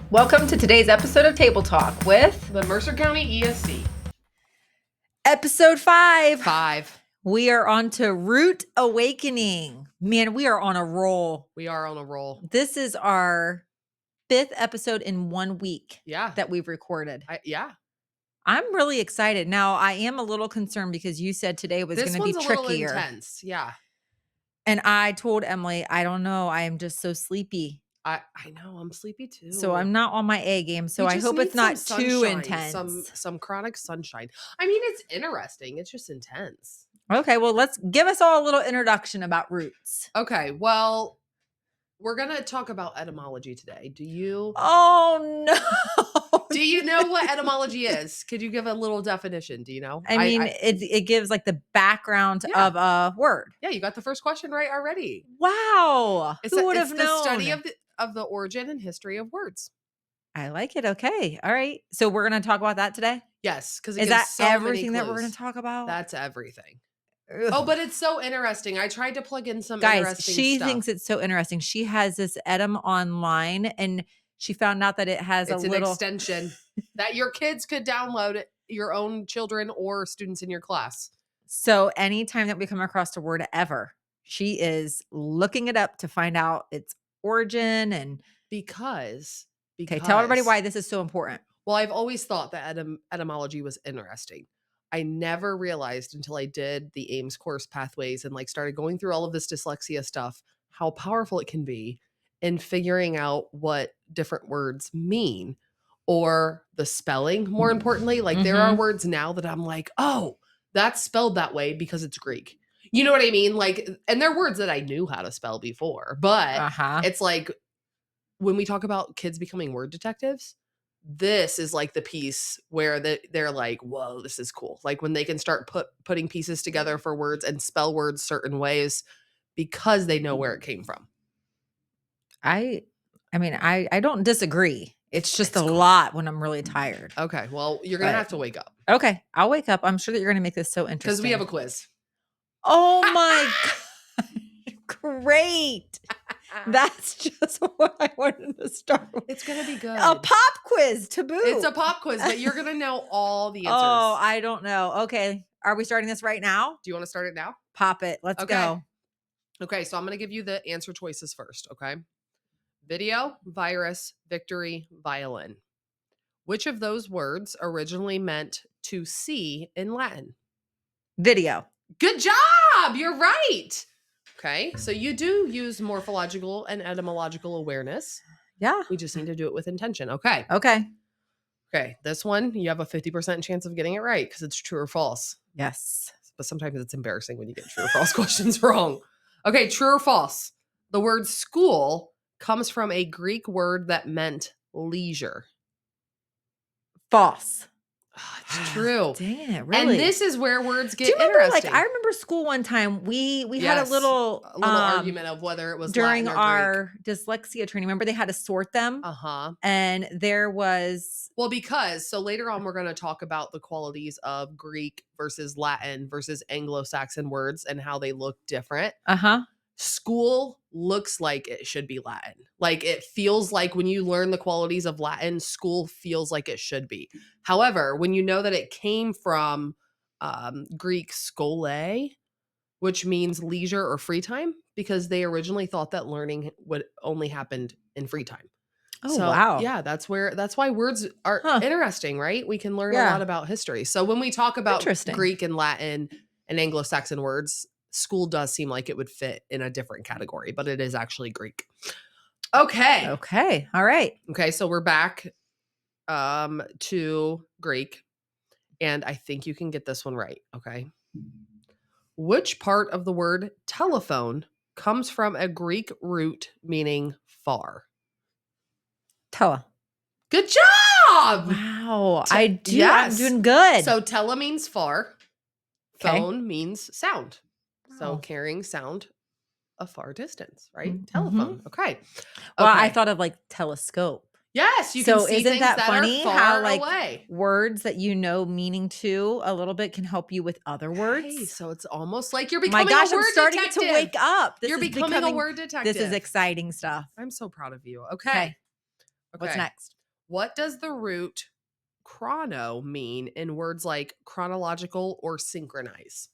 Welcome to today's episode of Table Talk with the Mercer County ESC. Episode 5. 5. We are on to Root Awakening. Man, we are on a roll. We are on a roll. This is our 5th episode in 1 week that we've recorded. I'm really excited. Now, I am a little concerned because you said today was going to be trickier. Little intense. Yeah. And I told Emily, I don't know. I am just so sleepy. I know. I'm sleepy too. So I'm not on my A game. So I hope it's not too intense. Some chronic sunshine. I mean, it's interesting. It's just intense. Okay. Well, let's give us all a little introduction about roots. Okay. Well, we're going to talk about etymology today. Do you? Oh, no. Do you know what etymology is? Could you give a little definition? Do you know? I mean, it gives like the background of a word. Yeah, you got the first question right already. Wow. Who would have known? It's the study of the origin and history of words. I like it. Okay. All right. So we're going to talk about that today? Yes. Because is that everything that we're going to talk about? That's everything. Ugh. Oh, but it's so interesting. I tried to plug in some interesting stuff. She thinks it's so interesting. She has this Edym online and she found out that it's an extension that your kids could download, your own children or students in your class. So anytime that we come across a word ever, she is looking it up to find out its origin and because okay, tell everybody why this is so important. Well, I've always thought that etymology was interesting. I never realized until I did the Ames course Pathways and started going through all of this dyslexia stuff, how powerful it can be in figuring out what different words mean or the spelling. More importantly, there are words now that I'm like, oh, that's spelled that way because it's Greek. You know what I mean? And they're words that I knew how to spell before, but it's like when we talk about kids becoming word detectives, this is the piece where they're like, whoa, this is cool. When they can start putting pieces together for words and spell words certain ways because they know where it came from. I mean, I don't disagree. It's just a lot when I'm really tired. Okay. Well, you're going to have to wake up. Okay. I'll wake up. I'm sure that you're going to make this so interesting. Because we have a quiz. Oh my God. Great. That's just what I wanted to start with. It's going to be good. A pop quiz to boot. It's a pop quiz, but you're going to know all the answers. Oh, I don't know. Okay. Are we starting this right now? Do you want to start it now? Pop it. Let's go. Okay. So I'm going to give you the answer choices first. Okay. Video, virus, victory, violin. Which of those words originally meant to see in Latin? Video. Good job. You're right. Okay. So you do use morphological and etymological awareness. Yeah. We just need to do it with intention. Okay. Okay. This one, you have a 50% chance of getting it right because it's true or false. Yes. But sometimes it's embarrassing when you get true or false questions wrong. Okay. True or false? The word school comes from a Greek word that meant leisure. False. Oh, it's true. Dang it, really? And this is where words get interesting. I remember school one time, we had a little argument of whether it was during Latin or our Greek. Dyslexia training. Remember they had to sort them? And there was... Well, so later on, we're going to talk about the qualities of Greek versus Latin versus Anglo-Saxon words and how they look different. School looks like it should be Latin. It feels like when you learn the qualities of Latin, school feels like it should be. However, when you know that it came from Greek skole, which means leisure or free time, because they originally thought that learning would only happen in free time. Oh, wow. Yeah, that's why words are interesting, right? We can learn a lot about history. So when we talk about Greek and Latin and Anglo-Saxon words, school does seem like it would fit in a different category, but it is actually Greek. Okay. All right. Okay. So we're back to Greek, and I think you can get this one right. Okay. Which part of the word telephone comes from a Greek root meaning far? Tele. Good job. Wow. I'm doing good. So tele means far. Phone means sound. So carrying sound a far distance, right? Telephone. Okay. Well, I thought of telescope. Yes, you can see things that funny are how far away. Words that you know meaning to a little bit can help you with other words. Hey, so it's almost like you're becoming a word I'm starting detective. To wake up. You're becoming a word detective. This is exciting stuff. I'm so proud of you. Okay. What's next? What does the root chrono mean in words like chronological or synchronize?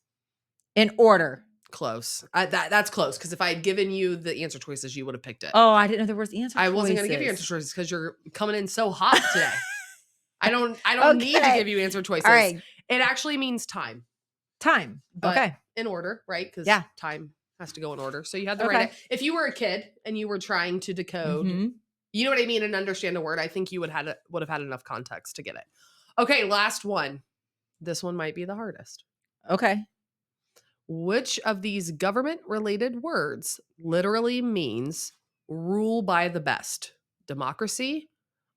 In order. Close. That's close, because if I had given you the answer choices, you would have picked it. Oh, I didn't know there was answer choices. I wasn't going to give you answer choices because you're coming in so hot today. I don't need to give you answer choices. All right. It actually means time. Time. But okay. in order, right? Because time has to go in order. So you had the Okay. right. If you were a kid and you were trying to decode, you know what I mean, and understand a word, I think you would have had enough context to get it. Okay, last one. This one might be the hardest. Okay. Which of these government-related words literally means rule by the best? Democracy,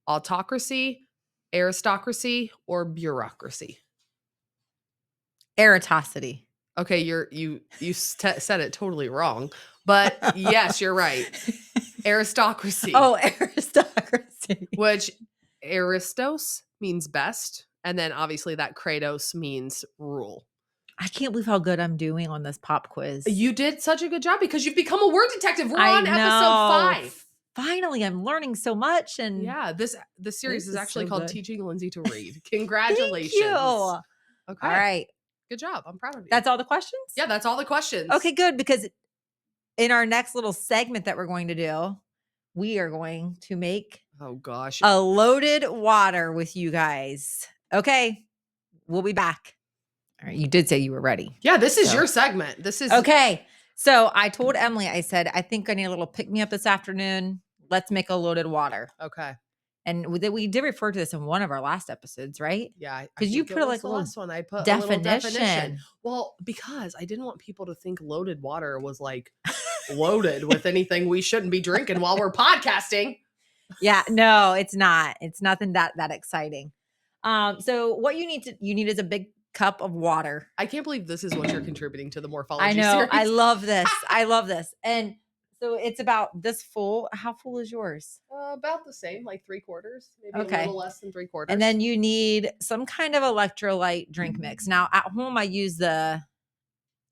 autocracy, aristocracy, or bureaucracy? Eritosity. Okay, you said it totally wrong, but yes, you're right. Aristocracy. Oh, aristocracy. Which aristos means best, and then obviously that kratos means rule. I can't believe how good I'm doing on this pop quiz. You did such a good job because you've become a word detective. We're on episode 5. Finally, I'm learning so much. And yeah, this series is actually called Teaching Lindsay to Read. Congratulations. Thank you. Okay. All right. Good job. I'm proud of you. That's all the questions? Yeah, that's all the questions. Okay, good. Because in our next little segment that we're going to do, we are going to make a loaded water with you guys. Okay. We'll be back. All right. You did say you were ready. Yeah, this is your segment. This is okay. So I told Emily, I said, I think I need a little pick me up this afternoon. Let's make a loaded water. Okay. And we did refer to this in one of our last episodes, right? Yeah. Because you put like a little last one. I put definition. A little definition. Well, because I didn't want people to think loaded water was like loaded with anything we shouldn't be drinking while we're podcasting. Yeah, no, it's not. It's nothing that exciting. So what you need is a big cup of water. I can't believe this is what you're contributing to the Morphology I know. series. I love this. I love this. And so it's about this full. How full is yours? About the same, like 3/4, maybe a little less than 3/4. And then you need some kind of electrolyte drink mix. Now at home I use the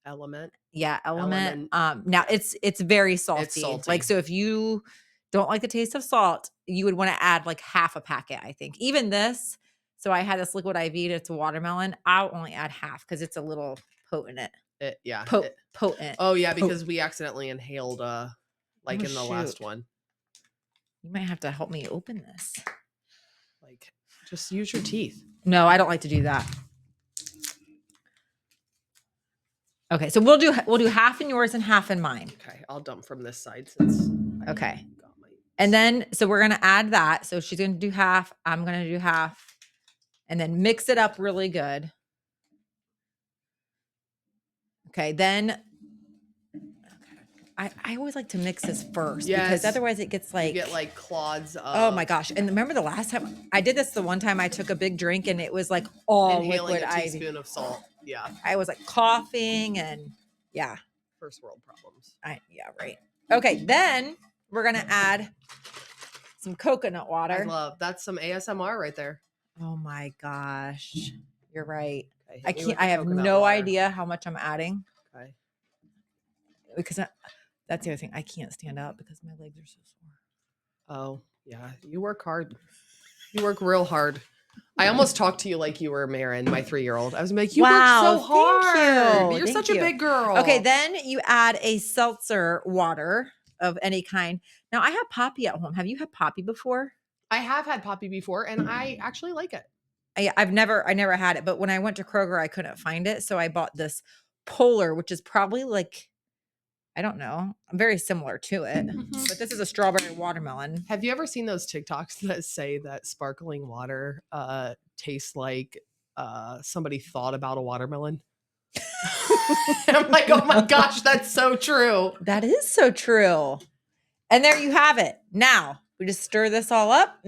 Element. Yeah, Element. Now it's very salty. It's salty. Like, so if you don't like the taste of salt, you would want to add like half a packet, I think. Even this. So I had this liquid IV, it's watermelon. I'll only add half because it's a little potent. Potent. Oh yeah, because we accidentally inhaled in the last one. You might have to help me open this. Like, just use your teeth. No, I don't like to do that. Okay, so we'll do half in yours and half in mine. Okay, I'll dump from this side since. Okay. And then so we're gonna add that. So she's gonna do half. I'm gonna do half. And then mix it up really good. Okay, then I always like to mix this first because otherwise it gets like, you get like clods of, oh my gosh. And remember the last time I did this, the one time I took a big drink and it was like all inhaling liquid a teaspoon of salt. Yeah. I was like coughing and yeah. First world problems. Yeah, right. Okay, then we're gonna add some coconut water. That's some ASMR right there. Oh my gosh. You're right. I have no idea how much I'm adding. Okay. Because that's the other thing. I can't stand up because my legs are so sore. Oh, yeah. You work hard. You work real hard. I almost talked to you like you were Marin, my 3-year-old. I was like, you work so hard. You're such a big girl. Okay, then you add a seltzer water of any kind. Now, I have Poppy at home. Have you had Poppy before? I have had Poppy before, and I actually like it. I never had it, but when I went to Kroger, I couldn't find it. So I bought this Polar, which is probably like, I don't know, very similar to it. Mm-hmm. But this is a strawberry watermelon. Have you ever seen those TikToks that say that sparkling water tastes like somebody thought about a watermelon? I'm like, oh my gosh, that's so true. That is so true. And there you have it. Now, we just stir this all up.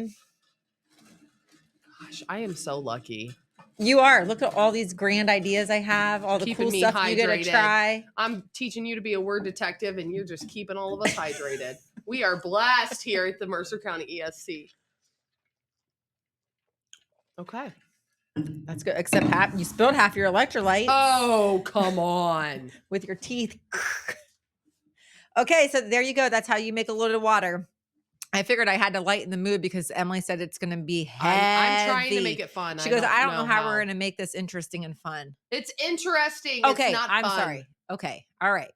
Gosh, I am so lucky. You are. Look at all these grand ideas I have, all the cool stuff you get to try. I'm teaching you to be a word detective, and you're just keeping all of us hydrated. We are blessed here at the Mercer County ESC. Okay. That's good. Except you spilled half your electrolyte. Oh, come on. With your teeth. Okay, so there you go. That's how you make a loaded water. I figured I had to lighten the mood because Emily said it's going to be I'm trying to make heavy. it fun. She I goes, I don't know know how we're going to make this interesting and fun. It's interesting. It's Okay, not I'm fun. sorry. Okay, all right.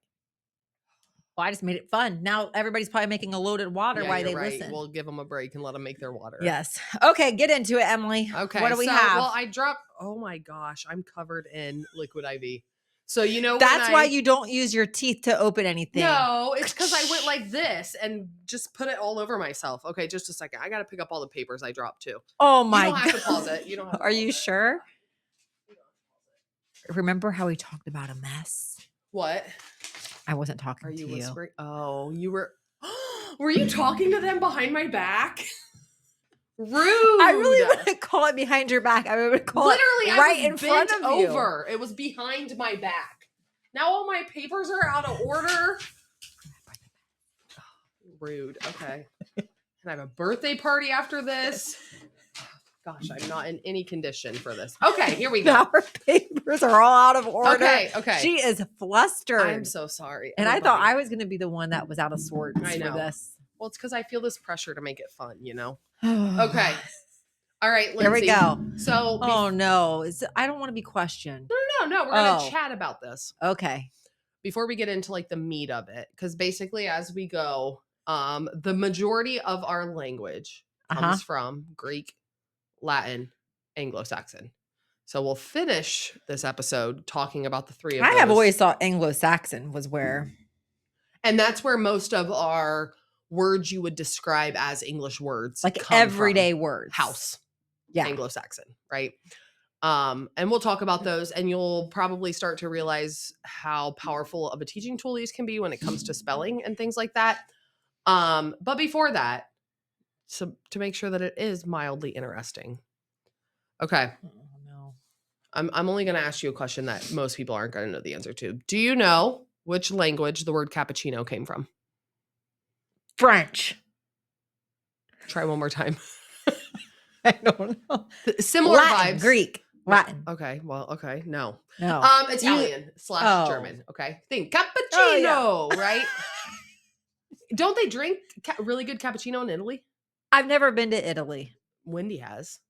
Well, I just made it fun. Now everybody's probably making a loaded water Yeah, while you're they right. listen. We'll give them a break and let them make their water. Yes. Okay, get into it, Emily. Okay. What do we so, have? Well, I dropped. Oh my gosh, I'm covered in liquid IV. So you know That's when why you don't use your teeth to open anything. No, it's because I went like this and just put it all over myself. Okay, just a second. I got to pick up all the papers I dropped too. Oh You my don't god. have to pause it. You don't have to Are pause you it. sure? Remember how we talked about a mess? What? I wasn't talking Are to you you. whispering? Oh, you were. Were you talking to them behind my back? Rude. I really wouldn't call it behind your back. I would call Literally, it right I in was front bent of you. over. It was behind my back. Now all my papers are out of order. Rude. Okay. Can I have a birthday party after this? Gosh, I'm not in any condition for this. Okay, here we go. Now her papers are all out of order. Okay. She is flustered. I'm so sorry. And I thought everybody. I was going to be the one that was out of sorts I for know. this. Well, it's because I feel this pressure to make it fun, you know? Okay. All right, Lindsay. Here we go. So, Oh no, I don't want to be questioned. no, we're gonna chat about this Okay. before we get into like the meat of it, because basically, as we go, the majority of our language comes from Greek, Latin, Anglo-Saxon. So we'll finish this episode talking about the three of those. I have always thought Anglo-Saxon was where, and that's where most of our words you would describe as English words, like come everyday from. words, House. Yeah. Anglo-Saxon, right? And we'll talk about those, and you'll probably start to realize how powerful of a teaching tool these can be when it comes to spelling and things like that. But before that, so to make sure that it is mildly interesting. Okay. Oh, no. I'm only going to ask you a question that most people aren't going to know the answer to. Do you know which language the word cappuccino came from? French. Try one more time. I don't know. Similar Latin, vibes. Greek, Latin. Okay. Well, okay. No. No. Italian / Oh. German. Okay. Think cappuccino, right? Don't they drink really good cappuccino in Italy? I've never been to Italy. Wendy has.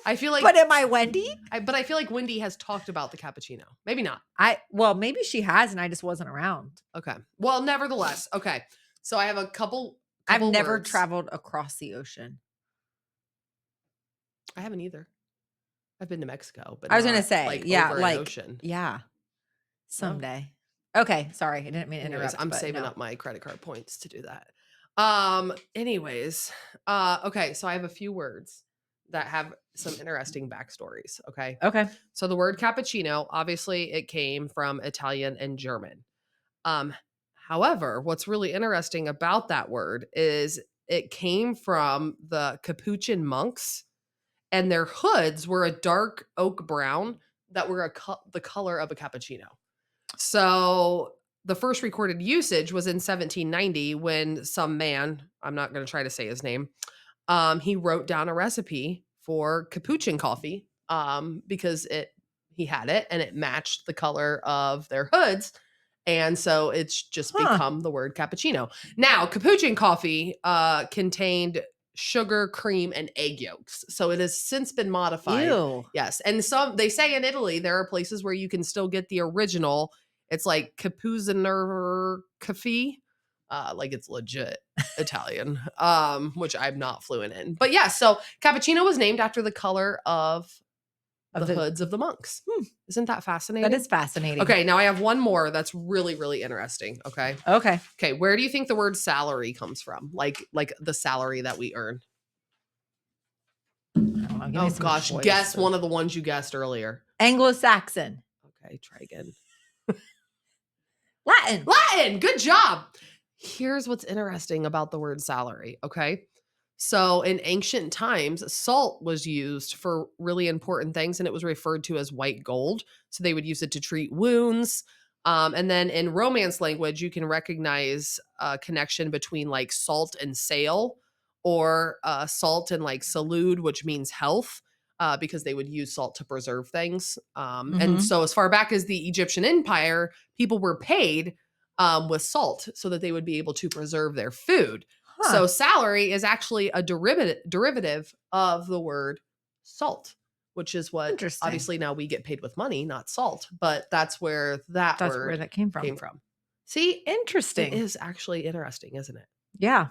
I feel like, But am I Wendy? but I feel like Wendy has talked about the cappuccino. Maybe not. Well, maybe she has, and I just wasn't around. Okay. Well, nevertheless. Okay. So I have a couple I've never words. traveled across the ocean. I haven't either. I've been to Mexico, but I was gonna not, say, like, yeah, over an like ocean. Yeah, someday. Okay, sorry, I didn't mean to Anyways, interrupt. I'm but saving no. up my credit card points to do that. Anyways, okay, so I have a few words that have some interesting backstories. Okay. Okay. So the word cappuccino, obviously it came from Italian and German. However, what's really interesting about that word is it came from the Capuchin monks, and their hoods were a dark oak brown that were the color of a cappuccino. So the first recorded usage was in 1790 when some man, I'm not going to try to say his name, he wrote down a recipe for Capuchin coffee because he had it and it matched the color of their hoods. And so it's just become the word cappuccino. Now, Capuchin coffee contained sugar, cream, and egg yolks. So it has since been modified. Ew. Yes. And they say in Italy, there are places where you can still get the original. It's like Capuziner Cafe. Like it's legit Italian, which I'm not fluent in. But yeah, so cappuccino was named after the color of the hoods of the monks. Isn't that fascinating? That is fascinating. Okay, now I have one more that's really, really interesting. Okay. Okay. Where do you think the word salary comes from? Like the salary that we earn? Oh gosh, guess one of the ones you guessed earlier. Anglo-Saxon. Okay, try again. Latin. Good job. Here's what's interesting about the word salary. Okay. So in ancient times, salt was used for really important things, and it was referred to as white gold. So they would use it to treat wounds. And then in Romance language, you can recognize a connection between like salt and sail, or salt and like salud, which means health, because they would use salt to preserve things. And so as far back as the Egyptian Empire, people were paid with salt so that they would be able to preserve their food. So salary is actually a derivative of the word salt, which is what Interesting. obviously now we get paid with money, not salt, but that's where that That's word where that came from. See, Interesting. it is actually interesting, isn't it? Yeah.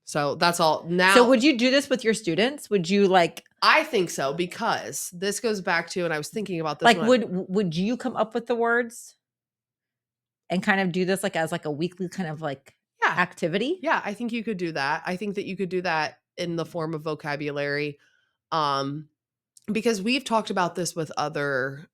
So that's all. Now, So would you do this with your students? Would you like I think so, because this goes back to, and I was thinking about this. like would you come up with the words and kind of do this like as like a weekly kind of like Yeah. activity? Yeah, I think you could do that. I think that you could do that in the form of vocabulary. Because we've talked about this with other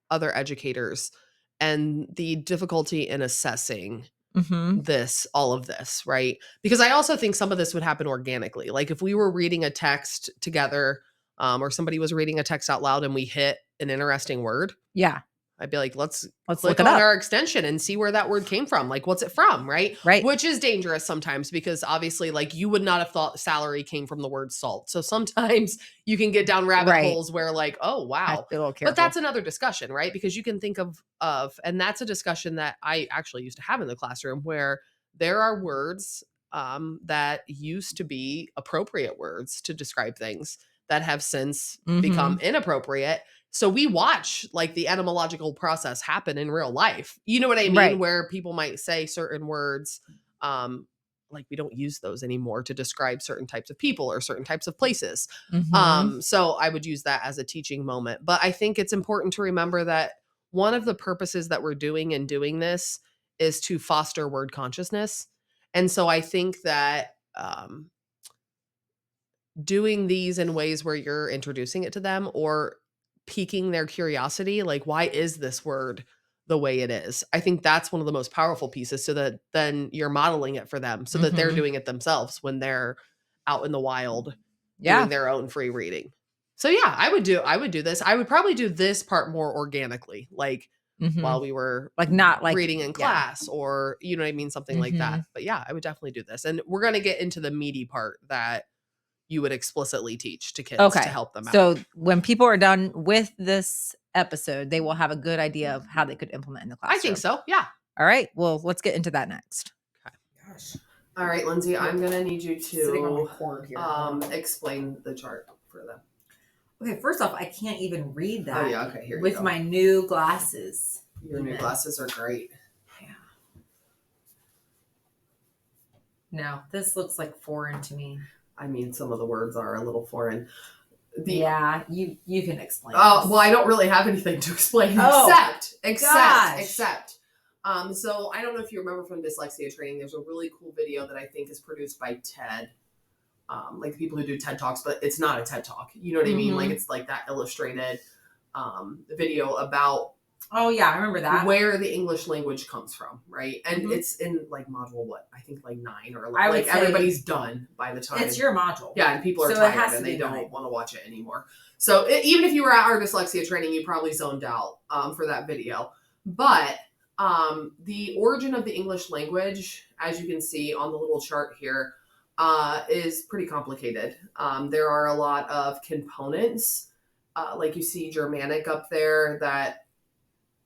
educators and the difficulty in assessing Mm-hmm. all of this, right? Because I also think some of this would happen organically. Like if we were reading a text together, or somebody was reading a text out loud and we hit an interesting word, Yeah. I'd be like, let's Look click it on up. our extension and see where that word came from. Like, what's it from? Right. Right. Which is dangerous sometimes, because obviously, like, you would not have thought salary came from the word salt. So sometimes you can get down rabbit Right. holes where, like, oh, Have wow. to be a little careful. But that's another discussion, right? Because you can think of, and that's a discussion that I actually used to have in the classroom, where there are words that used to be appropriate words to describe things that have since become inappropriate. So we watch like the etymological process happen in real life. You know what I mean? Right. Where people might say certain words, like we don't use those anymore to describe certain types of people or certain types of places. So I would use that as a teaching moment. But I think it's important to remember that one of the purposes that we're doing in doing this is to foster word consciousness. And so I think that doing these in ways where you're introducing it to them or piquing their curiosity, like, why is this word the way it is? I think that's one of the most powerful pieces, so that then you're modeling it for them so that they're doing it themselves when they're out in the wild doing their own free reading. So yeah, I would do this. I would probably do this part more organically, like while we were like not like reading in class, or you know what I mean, something like that. But yeah, I would definitely do this. And we're going to get into the meaty part that you would explicitly teach to kids to help them out. So when people are done with this episode, they will have a good idea of how they could implement in the classroom. I think so. Yeah. All right. Well, let's get into that next. Okay. Gosh. All right, Lindsay, I'm going to need you to explain the chart for them. Okay, first off, I can't even read that. Oh, yeah. Okay, here you with go. my new glasses. Your new glasses are great. Yeah. No, this looks like foreign to me. I mean, some of the words are a little foreign. Yeah, you can explain. Oh, this. well, I don't really have anything to explain except. So I don't know if you remember from dyslexia training, there's a really cool video that I think is produced by TED. Like the people who do TED Talks, but it's not a TED Talk. You know what I mean? Like it's like that illustrated video about Oh yeah, I remember that. where the English language comes from, right? And it's in like module I think like 9 or 11. I would like say everybody's done by the time. It's your module. Yeah, and people are So it has tired to and be they don't 9. want to watch it anymore. So even if you were at our dyslexia training, you probably zoned out for that video. But the origin of the English language, as you can see on the little chart here, is pretty complicated. There are a lot of components, like you see Germanic up there that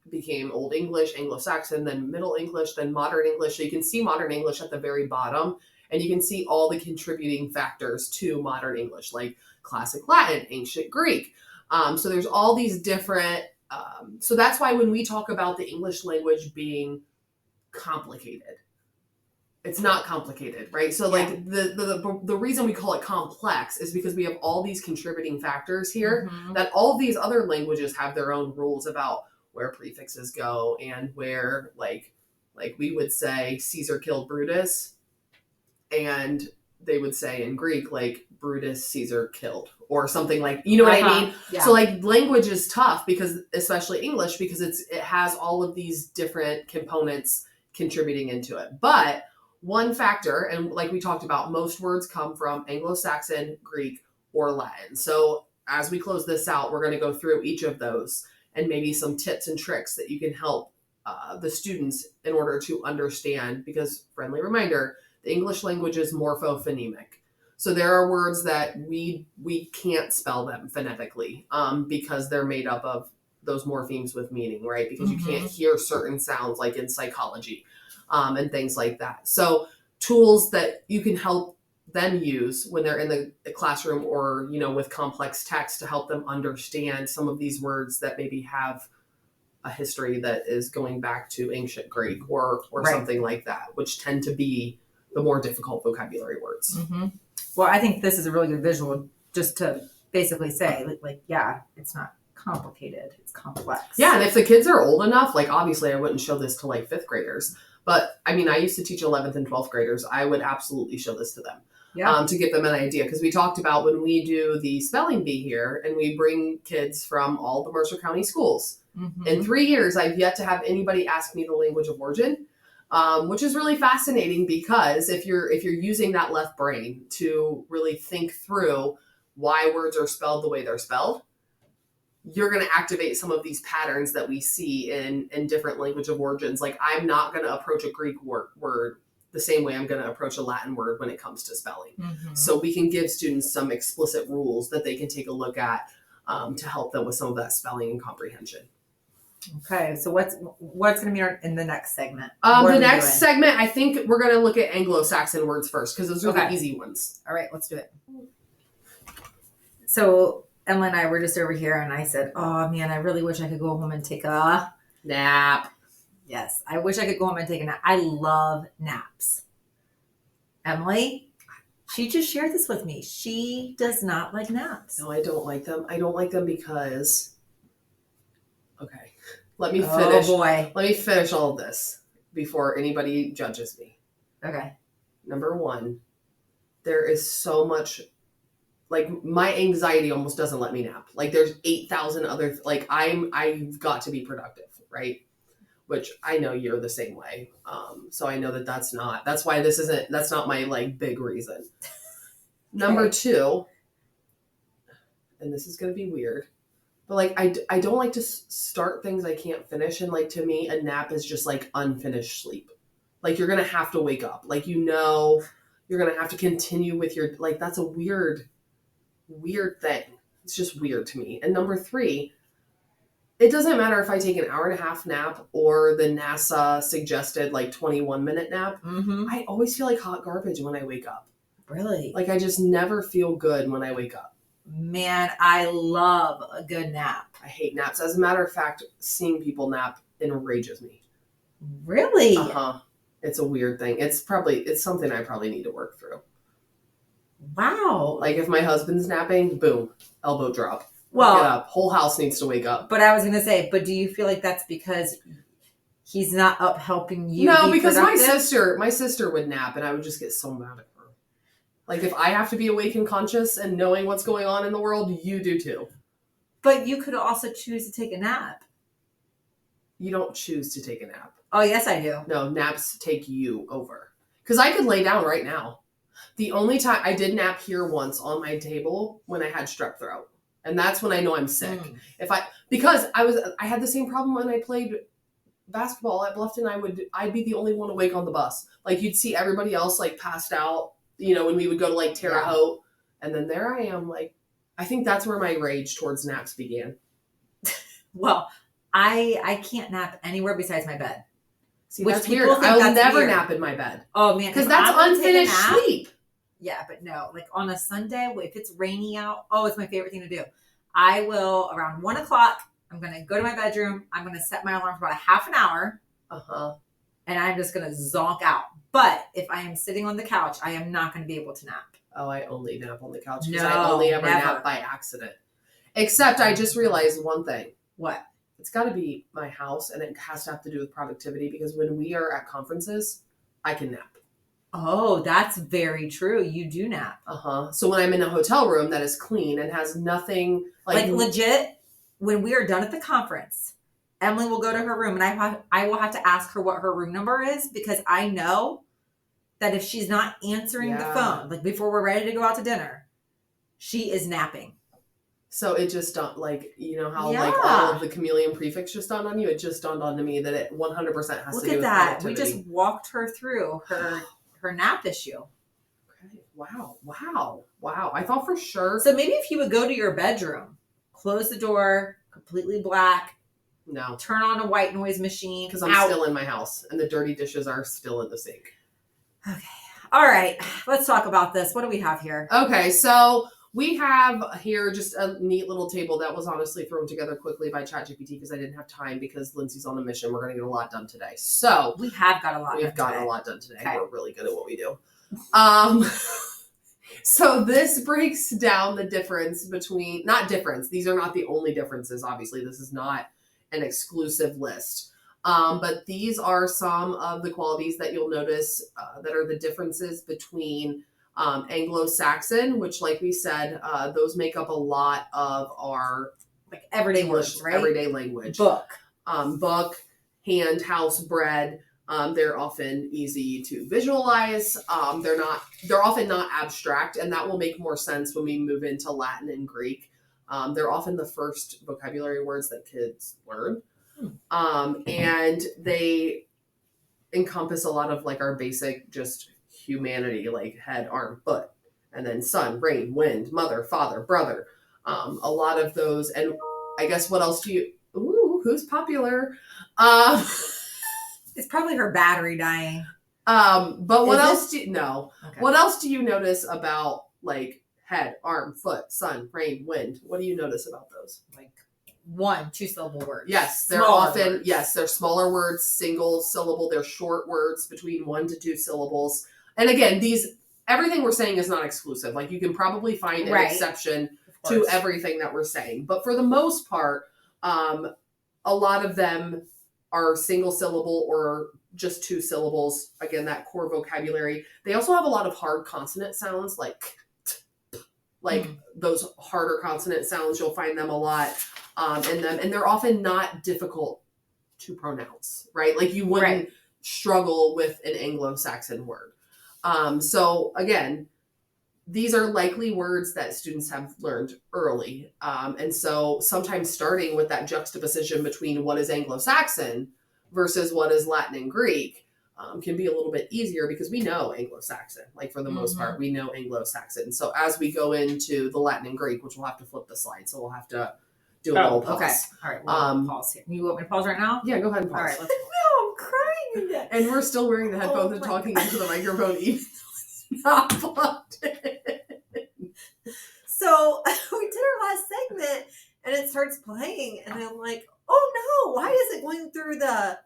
became Old English, Anglo-Saxon, then Middle English, then Modern English. So you can see Modern English at the very bottom, and you can see all the contributing factors to Modern English, like Classic Latin, Ancient Greek. So there's all these different, so that's why when we talk about the English language being complicated, it's not complicated, right? So like the reason we call it complex is because we have all these contributing factors here that all these other languages have their own rules about where prefixes go and where like we would say Caesar killed Brutus, and they would say in Greek like Brutus Caesar killed, or something, like, you know what I mean? Yeah. So like language is tough, because especially English, because it has all of these different components contributing into it. But one factor, and like we talked about, most words come from Anglo-Saxon, Greek, or Latin. So as we close this out, we're going to go through each of those and maybe some tips and tricks that you can help the students in order to understand, because, friendly reminder, the English language is morphophonemic. So there are words that we can't spell them phonetically because they're made up of those morphemes with meaning, right? Because you can't hear certain sounds, like in psychology and things like that. So tools that you can help them use when they're in the classroom or, with complex text to help them understand some of these words that maybe have a history that is going back to ancient Greek or Right. something like that, which tend to be the more difficult vocabulary words. Mm-hmm. Well, I think this is a really good visual just to basically say, like, yeah, it's not complicated, it's complex. Yeah, and if the kids are old enough, like obviously I wouldn't show this to like 5th graders, but I mean, I used to teach 11th and 12th graders. I would absolutely show this to them. Yeah. To give them an idea, because we talked about when we do the spelling bee here and we bring kids from all the Mercer County schools. Mhm. In 3 years, I've yet to have anybody ask me the language of origin, which is really fascinating because if you're using that left brain to really think through why words are spelled the way they're spelled, you're going to activate some of these patterns that we see in different language of origins. Like I'm not going to approach a Greek word the same way I'm going to approach a Latin word when it comes to spelling. Mhm. So we can give students some explicit rules that they can take a look at to help them with some of that spelling and comprehension. Okay, so what's going to be in the next segment? The next segment, I think we're going to look at Anglo-Saxon words first because those are the Okay. easy ones. All right, let's do it. So Emily and I were just over here, and I said, "Oh man, I really wish I could go home and take a Nap. Yes, I wish I could go home and take a nap. I love naps." Emily, she just shared this with me. She does not like naps. No, I don't like them. I don't like them because. Okay, let me Oh finish. boy. Let me finish all of this before anybody judges me. Okay. Number one, there is so much. Like my anxiety almost doesn't let me nap. Like there's 8,000 other. Like I've got to be productive, right? Which I know you're the same way. So I know that's why that's not my like big reason. Number two, and this is going to be weird, but like, I don't like to start things I can't finish. And like, to me, a nap is just like unfinished sleep. Like you're going to have to wake up, like, you're going to have to continue with your, like, that's a weird thing. It's just weird to me. And number three, it doesn't matter if I take an hour and a half nap or the NASA suggested like 21-minute nap. Mm-hmm. I always feel like hot garbage when I wake up. Really? Like I just never feel good when I wake up. Man, I love a good nap. I hate naps. As a matter of fact, seeing people nap enrages me. Really? It's a weird thing. It's something I probably need to work through. Wow. Like if my husband's napping, boom, elbow drop. Well, Get up. Whole house needs to wake up. but I was going to say, but do you feel like that's because he's not up helping you? No, be because productive? my sister would nap and I would just get so mad at her. Like if I have to be awake and conscious and knowing what's going on in the world, you do too. But you could also choose to take a nap. You don't choose to take a nap. Oh, yes, I do. No, naps take you over. Because I could lay down right now. The only time I did nap here once on my table when I had strep throat. And that's when I know I'm sick. Because I had the same problem when I played basketball at Bluffton. I'd be the only one awake on the bus. Like you'd see everybody else like passed out, when we would go to like Terre Haute. And then there I am, like, I think that's where my rage towards naps began. Well, I can't nap anywhere besides my bed. See, Which that's people weird. think I'll that's never weird. nap in my bed. Oh man, Because if that's I'm gonna take a unfinished nap- sleep. Yeah, but no, like on a Sunday, if it's rainy out, it's my favorite thing to do. I will, around 1:00, I'm going to go to my bedroom. I'm going to set my alarm for about a half an hour. And I'm just going to zonk out. But if I am sitting on the couch, I am not going to be able to nap. Oh, I only nap on the couch because No, I only ever never. nap by accident. Except I just realized one thing. What? It's got to be my house, and it has to have to do with productivity because when we are at conferences, I can nap. Oh, that's very true. You do nap. So when I'm in a hotel room that is clean and has nothing Like legit, when we are done at the conference, Emily will go to her room and I will have to ask her what her room number is because I know that if she's not answering the phone, like before we're ready to go out to dinner, she is napping. So it just dawned, like, how like all of the chameleon prefix just dawned on you? It just dawned on me that it 100% has Look to do at with that. productivity. We just walked her through her nap issue. Okay. Wow. I thought for sure. So maybe if you would go to your bedroom, close the door, completely black, No. turn on a white noise machine. Because I'm still in my house and the dirty dishes are still in the sink. Okay. All right, let's talk about this. What do we have here? Okay, so we have here just a neat little table that was honestly thrown together quickly by ChatGPT because I didn't have time because Lindsay's on a mission. We're going to get a lot done today. So We have got a lot. we've done gotten today. a lot done today. Okay. We're really good at what we do. So this breaks down the difference between, not difference, these are not the only differences, obviously. This is not an exclusive list. But these are some of the qualities that you'll notice that are the differences between Anglo-Saxon, which, like we said, those make up a lot of our Like everyday English, words, right? everyday language. Book. Book, hand, house, bread. They're often easy to visualize. They're often not abstract, and that will make more sense when we move into Latin and Greek. They're often the first vocabulary words that kids learn. And they encompass a lot of like our basic just humanity, like head, arm, foot, and then sun, rain, wind, mother, father, brother. A lot of those. And I guess what else do you, who's popular? It's probably her battery dying. But what Is else do you know? Okay. What else do you notice about like head, arm, foot, sun, rain, wind? What do you notice about those? Like 1, 2 syllable words. Yes, they're Smaller often, words. yes, they're smaller words, single syllable. They're short words between 1 to 2 syllables. And again, everything we're saying is not exclusive. Like you can probably find an Right. exception Of to course. everything that we're saying. But for the most part, a lot of them are single syllable or just 2 syllables. Again, that core vocabulary. They also have a lot of hard consonant sounds like those harder consonant sounds. You'll find them a lot in them. And they're often not difficult to pronounce, right? Like you wouldn't struggle with an Anglo-Saxon word. So again, these are likely words that students have learned early. And so sometimes starting with that juxtaposition between what is Anglo-Saxon versus what is Latin and Greek can be a little bit easier because we know Anglo-Saxon. Like for the most part, we know Anglo-Saxon. So as we go into the Latin and Greek, which we'll have to flip the slide, so we'll have to do a little pause. Okay. All right. We'll pause here. You want me to pause right now? Yeah, go ahead and pause. All right. Let's no, I'm crying again. And we're still wearing the headphones and my talking into the microphone even though it's not plugged in. So we did our last segment and it starts playing and I'm like, oh no, why is it going through the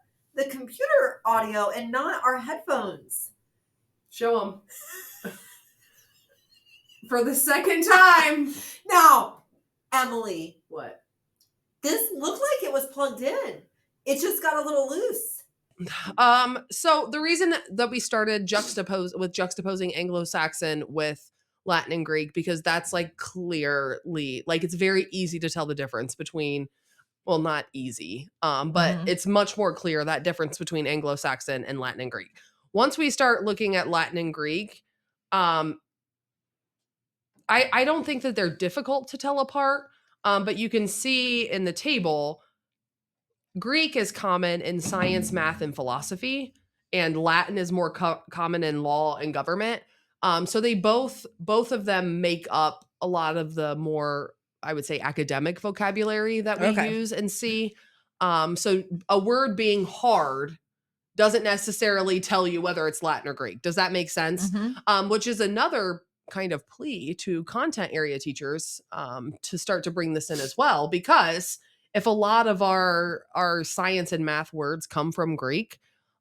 computer audio and not our headphones? Show them. For the second time. Now, Emily, What? this looked like it was plugged in. It just got a little loose. So the reason that we started juxtaposing Anglo-Saxon with Latin and Greek, because that's like clearly, like it's very easy to tell the difference between, well, not easy, but it's much more clear that difference between Anglo-Saxon and Latin and Greek. Once we start looking at Latin and Greek, I don't think that they're difficult to tell apart, but you can see in the table, Greek is common in science, math, and philosophy, and Latin is more common in law and government. So they both of them make up a lot of the more, I would say, academic vocabulary that we use and see. So a word being hard doesn't necessarily tell you whether it's Latin or Greek. Does that make sense? Which is another kind of plea to content area teachers to start to bring this in as well, because if a lot of our science and math words come from Greek,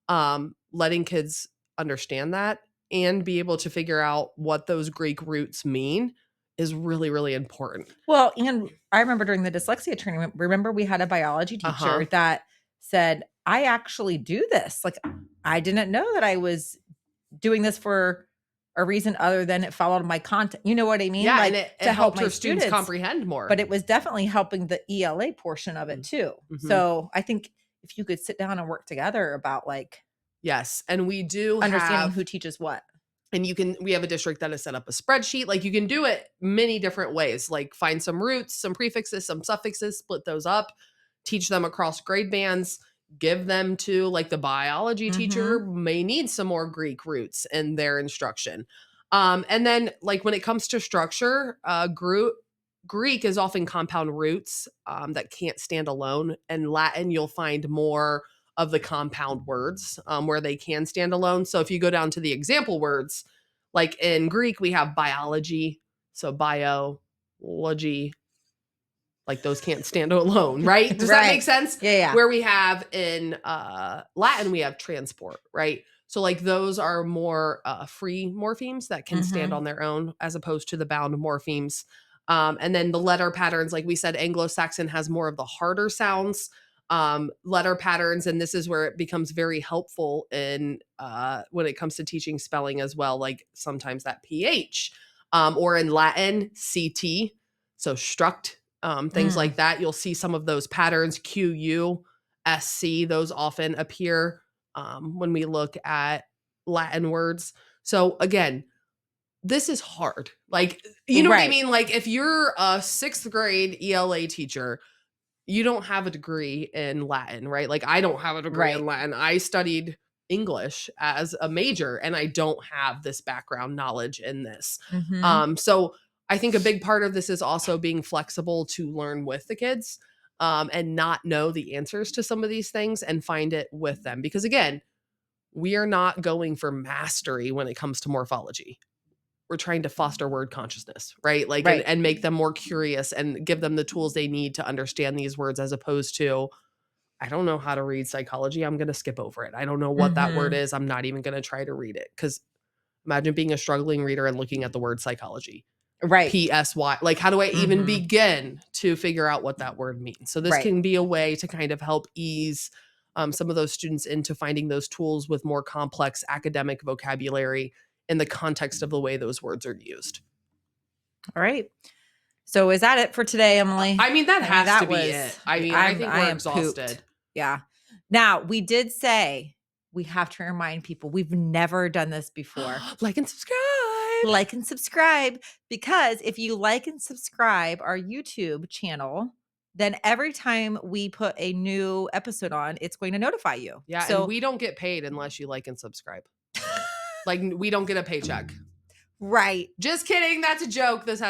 letting kids understand that and be able to figure out what those Greek roots mean is really, really important. Well, and I remember during the dyslexia training, remember we had a biology teacher that said, I actually do this. Like, I didn't know that I was doing this for a reason other than it followed my content. You know what I mean? Yeah, like, and it to help helped my her students comprehend more. But it was definitely helping the ELA portion of it too. So I think if you could sit down and work together about like, yes, and we do understanding who teaches what. And we have a district that has set up a spreadsheet. Like you can do it many different ways, like find some roots, some prefixes, some suffixes, split those up, teach them across grade bands, give them to like the biology teacher may need some more Greek roots in their instruction. And then like when it comes to structure, Greek is often compound roots that can't stand alone. And Latin, you'll find more of the compound words where they can stand alone. So if you go down to the example words, Like in Greek, we have biology. So biology, like those can't stand alone, right? Does that Right. make sense? Yeah. Where we have in Latin, we have transport, right? So like those are more free morphemes that can stand Mhm. on their own as opposed to the bound morphemes. And then the letter patterns, like we said, Anglo-Saxon has more of the harder sounds, letter patterns, and this is where it becomes very helpful in when it comes to teaching spelling as well, like sometimes that PH, or in Latin, CT, so struct, things like that. You'll see some of those patterns, QU, SC, those often appear when we look at Latin words. So again, this is hard. Like, you know what I Right. mean? Like, if you're a 6th grade ELA teacher, you don't have a degree in Latin, right? Like, I don't have a degree in Right. Latin. I studied English as a major, and I don't have this background knowledge in this. Mhm. So I think a big part of this is also being flexible to learn with the kids, and not know the answers to some of these things and find it with them. Because again, we are not going for mastery when it comes to morphology. We're trying to foster word consciousness, right? Like, Right. and make them more curious and give them the tools they need to understand these words, as opposed to, I don't know how to read psychology, I'm going to skip over it. I don't know what that word Mhm. is. I'm not even going to try to read it. Because imagine being a struggling reader and looking at the word psychology. Right. PSY. Like, how do I even Mhm. begin to figure out what that word means? So this Right. can be a way to kind of help ease some of those students into finding those tools with more complex academic vocabulary in the context of the way those words are used. All right. So is that it for today, Emily? I mean, that has that to be was it. I mean, I think I we're am pooped. exhausted. Yeah. Now, we did say we have to remind people we've never done this before. Like and subscribe. Like and subscribe, because if you like and subscribe our YouTube channel, then every time we put a new episode on, it's going to notify you. Yeah, So and we don't get paid unless you like and subscribe. Like, we don't get a paycheck. right. Just kidding. That's a joke. This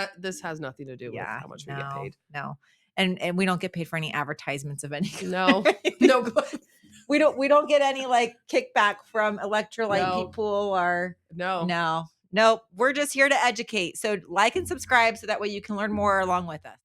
has nothing to do with Yeah. how much we get paid. No. And we don't get paid for any advertisements of any kind. No. No. We don't get any like kickback from Electrolyte No. people or No. no. We're just here to educate. So like and subscribe so that way you can learn more along with us.